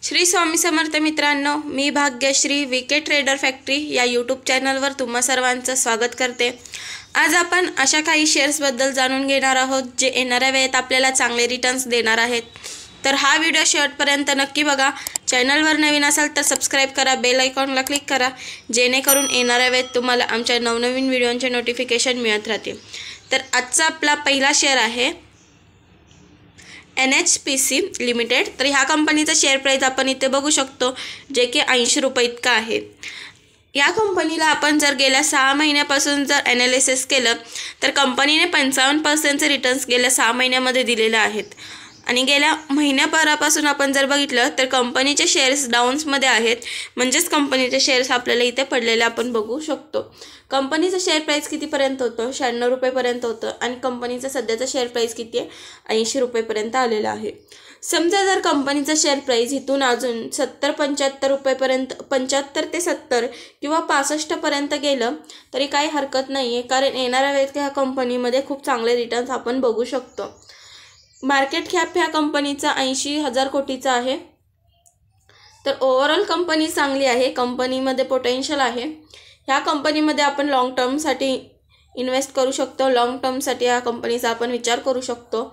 श्री स्वामी समर्थ मित्रांनो, मी Bhagyashree VK trader factory या YouTube चॅनलवर तुम्हा सर्वांचं स्वागत करते। आज आपण अशा काही शेअर्सबद्दल जाणून घेणार आहोत जे येणाऱ्या वेळेत आपल्याला चांगले रिटर्न्स देणार आहेत। तर हा व्हिडिओ शेवटपर्यंत नक्की बघा। चॅनलवर नवीन असाल तर सबस्क्राइब करा, बेल आयकॉनला क्लिक करा, जेणेकरून येणाऱ्या वेळेत तुम्हाला आमच्या नवनवीन व्हिडिओंचे नोटिफिकेशन मिळत राहतील। तर आजचा आपला पहिला शेअर आहे NHPC लिमिटेड। तर ह्या कंपनीचा शेअर प्राइस आपण इथे बघू शकतो, जे की 80 रुपये इतका आहे। या कंपनीला आपण जर गेल्या 6 महिन्यापासून जर ॲनालिसिस केलं तर कंपनीने 55% रिटर्न्स गेल्या 6 महिन्यामध्ये दिलेले आहेत। आणि गेल्या महिन्याभरापासून आपण जर बघितलं तर कंपनीचे शेअर्स डाऊन्समध्ये आहेत, म्हणजेच कंपनीचे शेअर्स आपल्याला इथे पडलेले आपण बघू शकतो। कंपनीचं शेअर प्राइस कितीपर्यंत होतं? 96 रुपयेपर्यंत होतं आणि कंपनीचं सध्याचं शेअर प्राइस किती आहे? 80 रुपयेपर्यंत आलेलं आहे। समजा जर कंपनीचं शेअर प्राइस इथून अजून 70-75 रुपयेपर्यंत 75 ते 70 किंवा 65 पर्यंत गेलं तरी काही हरकत नाही आहे, कारण येणाऱ्या वेळेत ह्या कंपनीमध्ये खूप चांगले रिटर्न्स आपण बघू शकतो। मार्केट कॅप ह्या कंपनीचा 80,000 कोटीचा आहे। तर ओव्हरऑल कंपनी चांगली आहे, कंपनीमध्ये पोटेन्शियल आहे। ह्या कंपनीमध्ये आपण लॉंग टर्मसाठी इन्व्हेस्ट करू शकतो, लॉंग टर्मसाठी ह्या कंपनीचा आपण विचार करू शकतो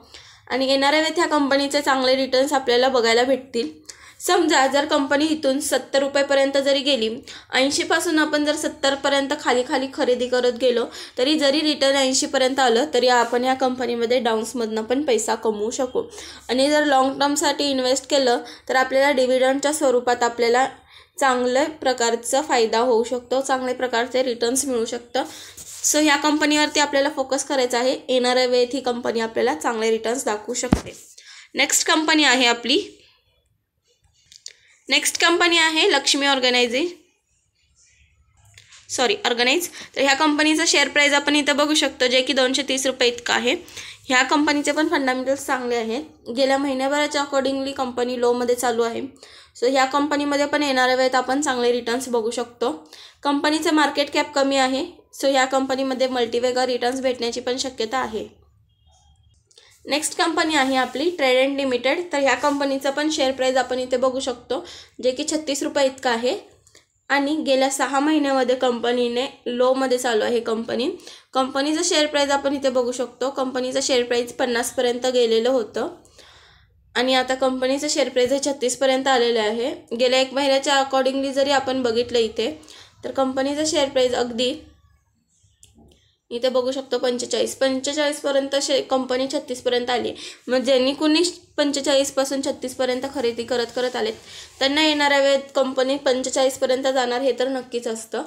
आणि येणाऱ्या वेळेत ह्या कंपनीचे चांगले रिटर्न्स आपल्याला बघायला भेटतील। समजा जर कंपनी इथून 70 रुपयेपर्यंत जरी गेली, 80 पासून आपण जर 70 पर्यंत खाली खरेदी करत गेलो तरी जरी रिटर्न 80 पर्यंत आलं तरी आपण ह्या कंपनीमध्ये डाऊन्समधनं पण पैसा कमवू शकू। आणि जर लॉंग टर्मसाठी इन्व्हेस्ट केलं तर आपल्याला डिव्हिडंडच्या स्वरूपात आपल्याला चांगल्या प्रकारचा फायदा होऊ शकतो, चांगले प्रकारचे रिटर्न्स मिळू शकतं। सो ह्या कंपनीवरती आपल्याला फोकस करायचा आहे। येणाऱ्या वेळेत ही कंपनी आपल्याला चांगले रिटर्न्स दाखवू शकते। नेक्स्ट कंपनी आहे लक्ष्मी ऑर्गनाइज। तर ह्या कंपनीचा शेअर प्राइस आपण इथं बघू शकतो, जे की 230 रुपये इतका आहे। ह्या कंपनीचे पण फंडामेंटल्स चांगले आहेत। गेल्या महिन्याभराच्या अकॉर्डिंगली कंपनी लोमध्ये चालू आहे। सो ह्या कंपनीमध्ये पण येणाऱ्या वेळेत आपण चांगले रिटर्न्स बघू शकतो। कंपनीचं मार्केट कॅप कमी आहे, सो ह्या कंपनीमध्ये मल्टीवेगा रिटर्न्स भेटण्याची पण शक्यता आहे। नेक्स्ट कंपनी आहे आपली ट्रेडेंट लिमिटेड। तर ह्या कंपनीचा पण शेअर प्राइस आपण इथे बघू शकतो, जे की 36 रुपये इतका आहे आणि गेल्या 6 महिन्यामध्ये कंपनीने लोमध्ये चालू आहे कंपनीचं शेअर प्राइस आपण इथे बघू शकतो। कंपनीचं शेअर प्राइस 50 पर्यंत गेलेलं होतं आणि आता कंपनीचं शेअर प्राइस 36 पर्यंत आलेलं आहे। गेल्या 1 महिन्याच्या अकॉर्डिंगली जरी आपण बघितलं इथे तर कंपनीचं शेअर प्राइस अगदी इथे बघू शकतो 45 पर्यंत कंपनी 36 पर्यंत आली। मग ज्यांनी कुणी 45 पासून 36 पर्यंत खरेदी करत आलेत त्यांना येणाऱ्या वेळेत कंपनी 45 पर्यंत जाणार हे तर नक्कीच असतं।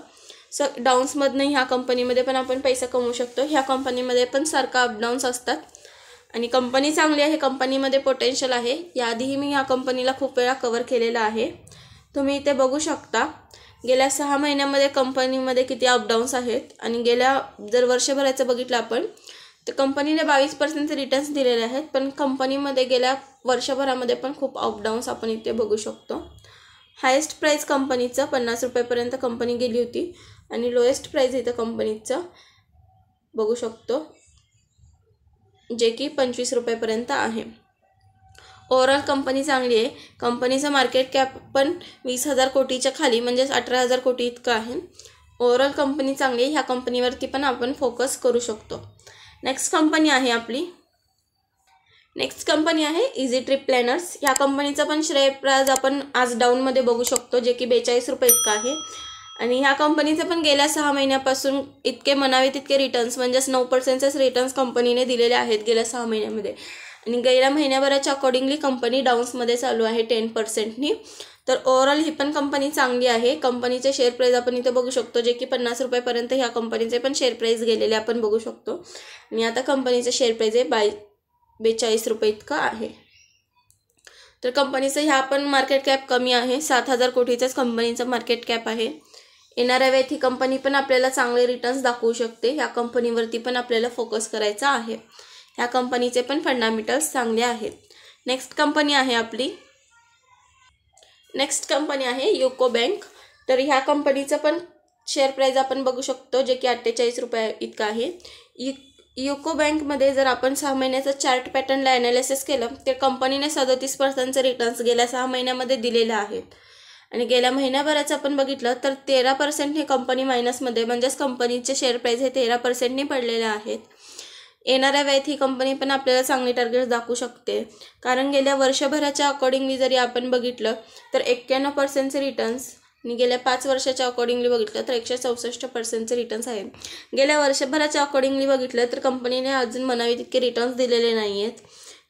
सो डाऊन्समधनं ह्या कंपनीमध्ये पण आपण पैसा कमवू शकतो। ह्या कंपनीमध्ये पण सारखा अपडाऊन्स असतात आणि कंपनी चांगली आहे, कंपनीमध्ये पोटेन्शियल आहे। याआधीही मी ह्या कंपनीला खूप वेळा कव्हर केलेला आहे, तुम्ही इथे बघू शकता। गेल्या 6 महिन्यामध्ये कंपनीमध्ये किती अपडाऊन्स आहेत आणि गेल्या जर वर्षभराचं बघितलं आपण तर कंपनीने 22% रिटर्न्स दिलेले आहेत, पण कंपनीमध्ये गेल्या वर्षभरामध्ये पण खूप अपडाऊन्स आपण इथे बघू शकतो। हायेस्ट प्राईस कंपनीचं 50 रुपयेपर्यंत कंपनी गेली होती आणि लोएस्ट प्राईस इथं कंपनीचं बघू शकतो, जे की 25 रुपयेपर्यंत आहे। ओव्हरऑल कंपनी चांगली आहे। कंपनीचं मार्केट कॅप पण 20,000 कोटीच्या खाली म्हणजेच 18,000 कोटी इतकं आहे। ओव्हरऑल कंपनी चांगली आहे, ह्या कंपनीवरती पण आपण फोकस करू शकतो। नेक्स्ट कंपनी आहे इझी ट्रिप प्लॅनर्स। ह्या कंपनीचा पण शेअर प्राइस आपण आज डाऊनमध्ये बघू शकतो, जे की 42 रुपये इतका आहे आणि ह्या कंपनीचे पण गेल्या 6 महिन्यापासून इतके म्हणावे तितके रिटर्न्स म्हणजेच 9%चे रिटर्न्स कंपनीने दिलेले आहेत गेल्या 6 महिन्यामध्ये आणि गेल्या महिन्याभराच्या अकॉर्डिंगली कंपनी डाऊन्समध्ये चालू आहे 10%नी। तर ओव्हरऑल ही पण कंपनी चांगली आहे। कंपनीचे शेअर प्राइस आपण इथे बघू शकतो, जे की 50 रुपयेपर्यंत ह्या कंपनीचे पण शेअर प्राइस गेलेले आपण बघू शकतो आणि आता कंपनीचं शेअर प्राइस आहे 42 रुपये इतका आहे। तर कंपनीचं ह्या पण मार्केट कॅप कमी आहे, 7,000 कोटीचाच कंपनीचं मार्केट कॅप आहे। येणाऱ्या वेळेत ही कंपनी पण आपल्याला चांगले रिटर्न्स दाखवू शकते, ह्या कंपनीवरती पण आपल्याला फोकस करायचा आहे। ह्या कंपनीचे पण फंडामेंटल्स चांगले आहेत। नेक्स्ट कंपनी आहे युको बँक। तर ह्या कंपनीचं पण शेअर प्राइस आपण बघू शकतो, जे की 48 रुपये इतका आहे। युको बँकमध्ये जर आपण 6 महिन्याचा चार्ट पॅटर्नला ॲनालिसिस केलं तर कंपनीने 37% रिटर्न्स गेल्या 6 महिन्यामध्ये दिलेले आहेत. आणि गेल्या महिन्याभराचं आपण बघितलं तर 13% हे कंपनी मायनसमध्ये, म्हणजेच कंपनीचे शेअर प्राईस हे 13%नी पडलेले आहेत. येणाऱ्या वेळेत ही कंपनी पण आपल्याला चांगली टार्गेट दाखवू शकते, कारण गेल्या वर्षभराच्या अकॉर्डिंगली जरी आपण बघितलं तर 91%चे रिटर्न्स आणि गेल्या 5 वर्षाच्या अकॉर्डिंगली बघितलं तर 164%चे रिटर्न्स आहेत. गेल्या वर्षभराच्या अकॉर्डिंगली बघितलं तर कंपनीने अजून म्हणावे तितके रिटर्न्स दिलेले नाही आहेत,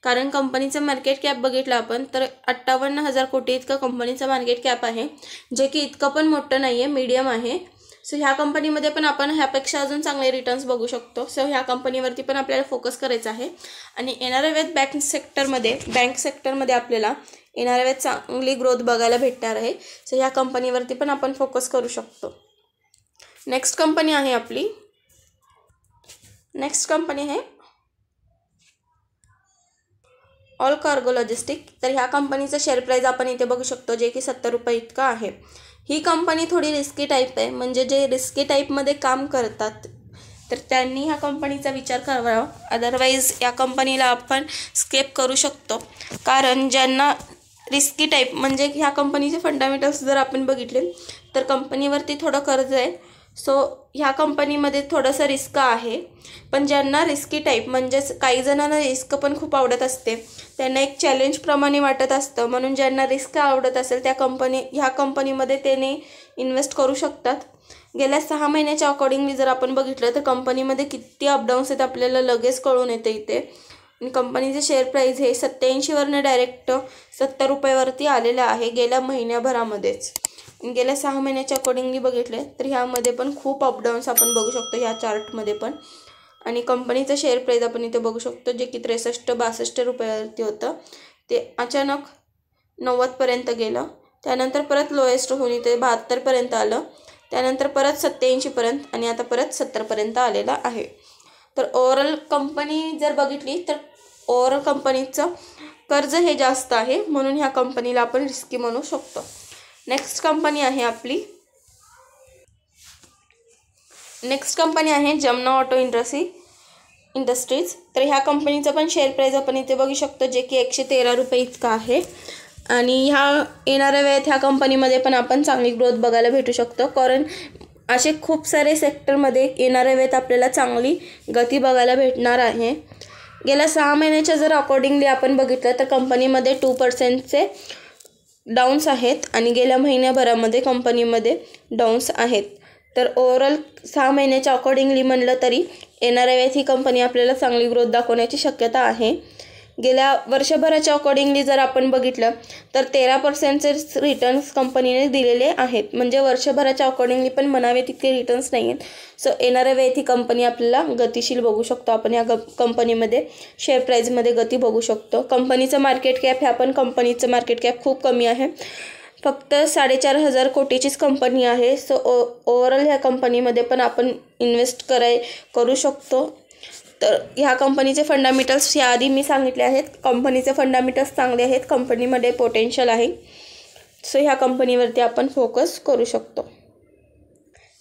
कारण कंपनीचं मार्केट कॅप बघितलं आपण तर 58,000 कोटी इतकं कंपनीचं मार्केट कॅप आहे, जे की इतकं पण मोठं नाही आहे, मीडियम आहे. सो ह्या कंपनीमध्ये पण आपण ह्यापेक्षा अजून चांगले रिटर्न्स बघू शकतो. सो ह्या कंपनीवरती पण आपल्याला फोकस करायचा आहे. आणि येणाऱ्या वेळेत बँक सेक्टरमध्ये आपल्याला येणाऱ्या वेळेत चांगली ग्रोथ बघायला भेटणार आहे. सो ह्या कंपनीवरती पण आपण फोकस करू शकतो. नेक्स्ट कंपनी आहे ऑल कार्गो लॉजिस्टिक. तर ह्या कंपनीचं शेअर प्राईज आपण इथे बघू शकतो, जे की 70 रुपये इतकं आहे. ही कंपनी थोडी रिस्की टाईप आहे, म्हणजे जे रिस्की टाईपमध्ये काम करतात तर त्यांनी ह्या कंपनीचा विचार करावा. अदरवाईज या कंपनीला आपण स्किप करू शकतो, कारण ज्यांना रिस्की टाईप म्हणजे ह्या कंपनीचे फंडामेंटल्स जर आपण बघितले तर कंपनीवरती थोडं कर्ज आहे. सो ह्या कंपनीमध्ये थोडंसं रिस्क आहे. पण ज्यांना रिस्की टाईप म्हणजेच काही जणांना रिस्क पण खूप आवडत असते, त्यांना एक चॅलेंजप्रमाणे वाटत असतं, म्हणून ज्यांना रिस्क आवडत असेल ह्या कंपनीमध्ये त्याने इन्व्हेस्ट करू शकतात. गेल्या 6 महिन्याच्या अकॉर्डिंगली जर आपण बघितलं तर कंपनीमध्ये किती अपडाऊन्स आहेत आपल्याला लगेच कळून येते इथे. आणि कंपनीचे शेअर प्राईज हे 87वरनं डायरेक्ट 70 रुपयावरती आलेलं आहे गेल्या महिन्याभरामध्येच. गेल्या 6 महिन्याच्या अकॉर्डिंगली बघितले तर ह्यामध्ये पण खूप अपडाऊन्स आपण बघू शकतो ह्या चार्टमध्ये पण. आणि कंपनीचं शेअर प्राईज आपण इथे बघू शकतो, जे की 63-62 रुपयावरती होतं, ते अचानक 90पर्यंत गेलं. त्यानंतर परत लोएस्ट होऊन इथे 72पर्यंत आलं, त्यानंतर परत 87पर्यंत आणि आता परत 70पर्यंत आलेलं आहे. तर ओव्हरऑल कंपनी जर बघितली तर ओव्हरऑल कंपनीचं कर्ज हे जास्त आहे, म्हणून ह्या कंपनीला आपण रिस्की म्हणू शकतो. नेक्स्ट कंपनी आहे जमना ऑटो इंडस्ट्रीज. तर ह्या कंपनीचं पण शेअर प्राईज आपण इथे बघू शकतो, जे की 113 रुपये इतकं आहे. आणि ह्या येणाऱ्या वेळेत ह्या कंपनीमध्ये पण आपण चांगली ग्रोथ बघायला भेटू शकतो, कारण असे खूप सारे सेक्टरमध्ये येणाऱ्या वेळेत आपल्याला चांगली गती बघायला भेटणार आहे. गेल्या 6 महिन्याच्या जर अकॉर्डिंगली आपण बघितलं तर कंपनीमध्ये 2%चे डाऊन्स आहेत आणि गेल्या महिन्याभरामध्ये कंपनीमध्ये डाऊन्स आहेत. तर ओव्हरऑल 6 महिन्याच्या अकॉर्डिंगली म्हणलं तरी येणाऱ्या वेळेत ही कंपनी आपल्याला चांगली ग्रोथ दाखवण्याची शक्यता आहे. गेल्या वर्षभराच्या अकॉर्डिंगली जर आपण बघितलं तर 13%चे रिटर्न्स कंपनीने दिलेले आहेत, म्हणजे वर्षभराच्या अकॉर्डिंगली पण म्हणावे तितके रिटर्न्स नाही आहेत. सो येणाऱ्या वेळेत ही कंपनी आपल्याला गतिशील बघू शकतो. आपण या कंपनीमध्ये शेअर प्राईजमध्ये गती बघू शकतो. कंपनीचं मार्केट कॅप कंपनीचं मार्केट कॅप खूप कमी आहे, फक्त 4,500 कोटीचीच कंपनी आहे. सो ओव्हरऑल ह्या कंपनीमध्ये पण आपण इन्व्हेस्ट करू शकतो. तर ह्या कंपनीचे फंडामेंटल्स याआधी मी सांगितले आहेत. कंपनीचे फंडामेंटल्स चांगले आहेत, कंपनीमध्ये पोटेन्शियल आहे. सो ह्या कंपनीवरती आपण फोकस करू शकतो.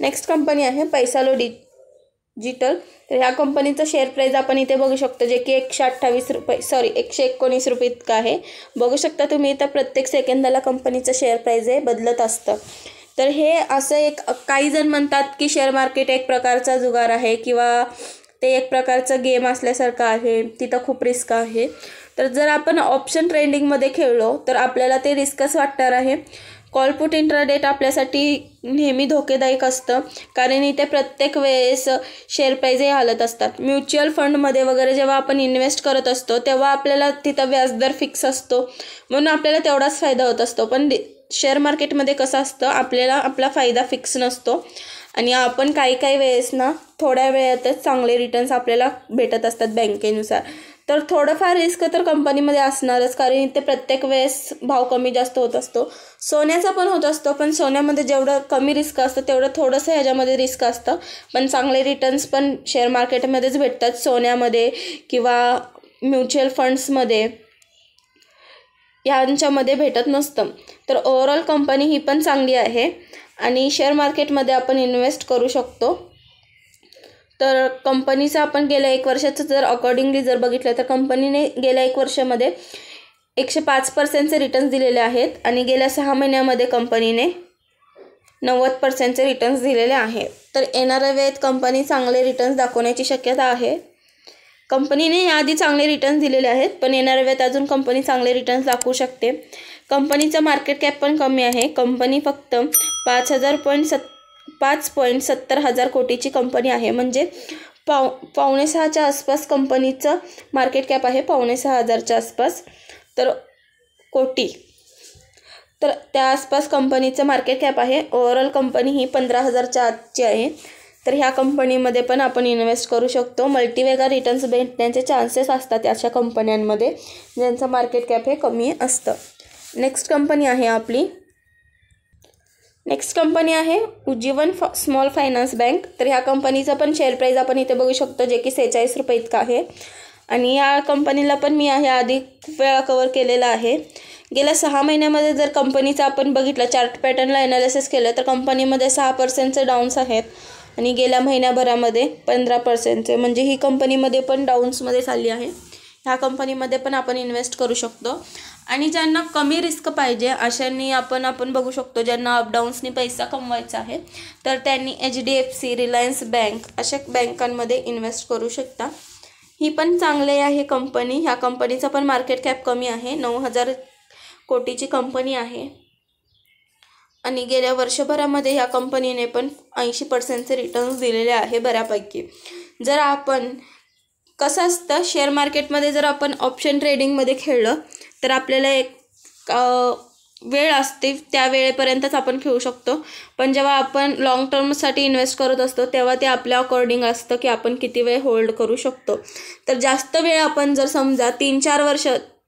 नेक्स्ट कंपनी आहे पैसालो डिजिटल. तर ह्या कंपनीचं शेअर प्राईज आपण इथे बघू शकतो, जे की 119 रुपये इतकं आहे. बघू शकता तुम्ही इथं प्रत्येक सेकंदाला कंपनीचं शेअर प्राईज हे बदलत असतं. तर हे असं काही जण म्हणतात की शेअर मार्केट एक प्रकारचा जुगार आहे किंवा ते एक प्रकारचं गेम असल्यासारखं आहे, तिथं खूप रिस्क आहे. तर जर आपण ऑप्शन ट्रेडिंगमध्ये खेळलो तर आपल्याला ते रिस्कच वाटणार आहे. कॉल पुट इंट्राडेट आपल्यासाठी नेहमी धोकेदायक असतं, कारण इथे प्रत्येक वेळेस शेअर प्राईज हे हालत असतात. म्युच्युअल फंडमध्ये वगैरे जेव्हा आपण इन्व्हेस्ट करत असतो तेव्हा आपल्याला तिथं व्याजदर फिक्स असतो, म्हणून आपल्याला तेवढाच फायदा होत असतो. पण शेअर मार्केटमध्ये कसं असतं, आपल्याला आपला फायदा फिक्स नसतो आणि आपण काही वेळेस ना थोड्या वेळातच चांगले रिटर्न्स आपल्याला भेटत असतात बँकेनुसार. तर थोडंफार रिस्क तर कंपनीमध्ये असणारच, कारण इथे प्रत्येक वेळेस भाव कमी जास्त होत असतो. सोन्याचा पण होत असतो, पण सोन्यामध्ये जेवढं कमी रिस्क असतं तेवढं थोडंसं ह्याच्यामध्ये रिस्क असतं. पण चांगले रिटर्न्स पण शेअर मार्केटमध्येच भेटतात, सोन्यामध्ये किंवा म्युच्युअल फंड्समध्ये यांच्यामध्ये भेटत नसतं. तर ओव्हरऑल कंपनी ही पण चांगली आहे आणि शेअर मार्केटमध्ये आपण इन्व्हेस्ट करू शकतो. तर कंपनीचं आपण गेल्या 1 वर्षाचं जर अकॉर्डिंगली जर बघितलं तर कंपनीने गेल्या 1 वर्षामध्ये 105%चे रिटर्न्स दिलेले आहेत आणि गेल्या 6 महिन्यामध्ये कंपनीने 90%चे रिटर्न्स दिलेले आहेत. तर येणाऱ्या वेळेत कंपनी चांगले रिटर्न्स दाखवण्याची शक्यता आहे. कंपनीने याआधी चांगले रिटर्न्स दिलेले आहेत, पण येणाऱ्या वेळेत अजून कंपनी चांगले रिटर्न्स दाखवू शकते. कंपनीचं मार्केट कॅप पण कमी आहे. कंपनी फक्त 5.70 हजार कोटीची कंपनी आहे. म्हणजे 5.6च्या आसपास कंपनीचं मार्केट कॅप आहे, 5.6 हजारच्या आसपास तर कोटी. तर त्या आसपास कंपनीचं मार्केट कॅप आहे. ओव्हरऑल कंपनी ही 15,000च्या आतची आहे. तर ह्या कंपनीमध्ये पण आपण इन्व्हेस्ट करू शकतो. मल्टीवेगा रिटर्न्स भेटण्याचे चान्सेस असतात अशा कंपन्यांमध्ये ज्यांचं मार्केट कॅप हे कमी असतं. नेक्स्ट कंपनी आहे उज्जीवन स्मॉल फायनान्स बँक. तर ह्या कंपनीचं पण शेअर प्राईज आपण इथे बघू शकतो, जे की 46 रुपये इतका आहे. आणि या कंपनीला पण मी आधी खूप वेळा कवर केलेला आहे. गेल्या 6 महिन्यामध्ये जर कंपनीचं आपण बघितलं, चार्ट पॅटर्नला ॲनालिसिस केलं तर कंपनीमध्ये 6%चे डाऊन्स आहेत आणि गेल्या महिन्याभरामध्ये 15%चे, म्हणजे ही कंपनीमध्ये पण डाऊन्समध्ये चालली आहे. ह्या कंपनीमध्ये पण आपण इन्व्हेस्ट करू शकतो. आणि ज्यांना कमी रिस्क पाहिजे अशांनी आपण बघू शकतो, ज्यांना अपडाऊन्सनी पैसा कमवायचा आहे तर त्यांनी HDFC, रिलायन्स बँक अशा बँकांमध्ये इन्व्हेस्ट करू शकता. ही पण चांगली आहे कंपनी. ह्या कंपनीचा पण मार्केट कॅप कमी आहे, 9,000 कोटीची कंपनी आहे. आणि गेल्या वर्षभरामध्ये ह्या कंपनीने पण 80%चे रिटर्न्स दिलेले आहे बऱ्यापैकी. जर आपण कसं असतं, शेअर मार्केटमध्ये जर आपण ऑप्शन ट्रेडिंगमध्ये खेळलं तर आपल्याला एक वेळ असते, त्या वेळेपर्यंतच आपण खेळू शकतो. पण जेव्हा आपण लाँग टर्मसाठी इन्व्हेस्ट करत असतो तेव्हा ते आपल्या अकॉर्डिंग असतं की आपण किती वेळ होल्ड करू शकतो. तर जास्त वेळ आपण जर समजा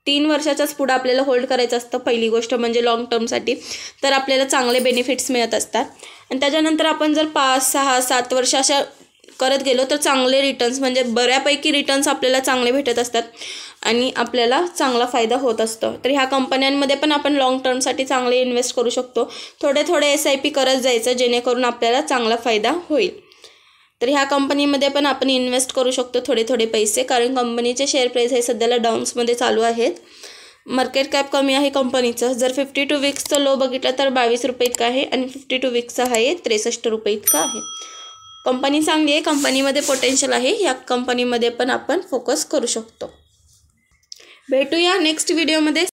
3 वर्षाच्याच पुढं आपल्याला होल्ड करायचं असतं, पहिली गोष्ट म्हणजे लाँग टर्मसाठी, तर आपल्याला चांगले बेनिफिट्स मिळत असतात. आणि त्याच्यानंतर आपण जर 5, 6, 7 वर्ष अशा करत गेलो तर चांगले रिटर्न्स म्हणजे बऱ्यापैकी रिटर्न्स आपल्याला चांगले भेटत असतात आणि आपल्याला चांगला फायदा होत असतो. तर ह्या कंपन्यांमध्ये पण आपण लाँग टर्मसाठी चांगले इन्व्हेस्ट करू शकतो. थोडे SIP करत जायचं जेणेकरून आपल्याला चांगला फायदा होईल. तर ह्या कंपनीमध्ये पण आपण इन्व्हेस्ट करू शकतो थोडे पैसे, कारण कंपनीचे शेअर प्राईस हे सध्याला डाऊन्समध्ये चालू आहेत. मार्केट कॅप कमी आहे कंपनीचं. जर 52 वीक्सचं लो बघितलं तर 22 रुपये इतका आहे आणि 52 वीक्सचा हाय 63 रुपये इतका आहे. कंपनी चांगली आहे, कंपनीमध्ये पोटेन्शियल आहे. या कंपनीमध्ये पण आपण फोकस करू शकतो. भेटूया नेक्स्ट व्हिडिओमध्ये.